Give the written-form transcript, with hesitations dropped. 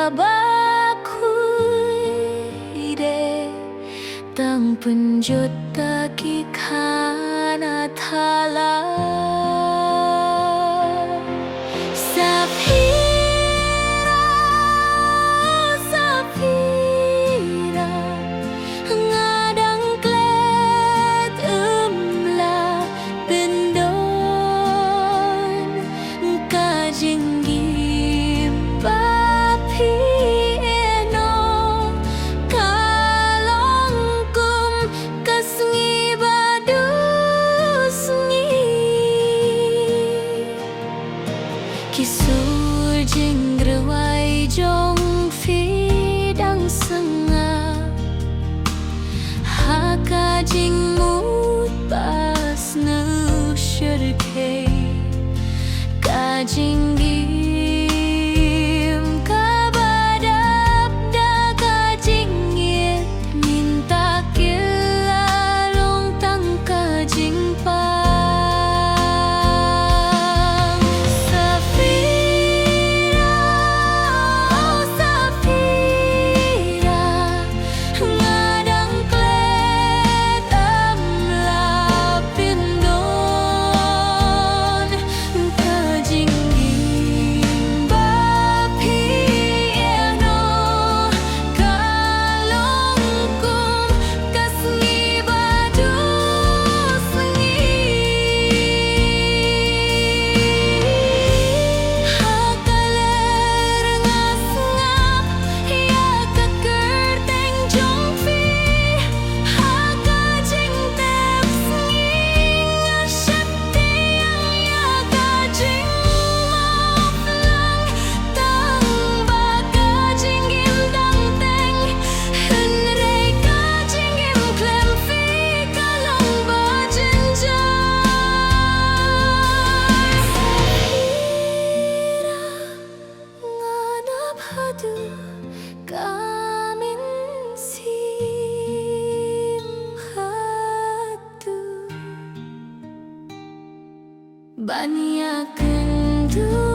bakuy de tang penjut taki kana thala Safira, Safira ngadang klet la bendon kajinggi papi eno kalongkum kasngi badusngi Kisur jinggerwai jong fidang senga Haka jingmut pas nu syurke Kajinggim kabadap da kajinggit Minta kila long tang kajingpa Kamin simhatu Banyak kendu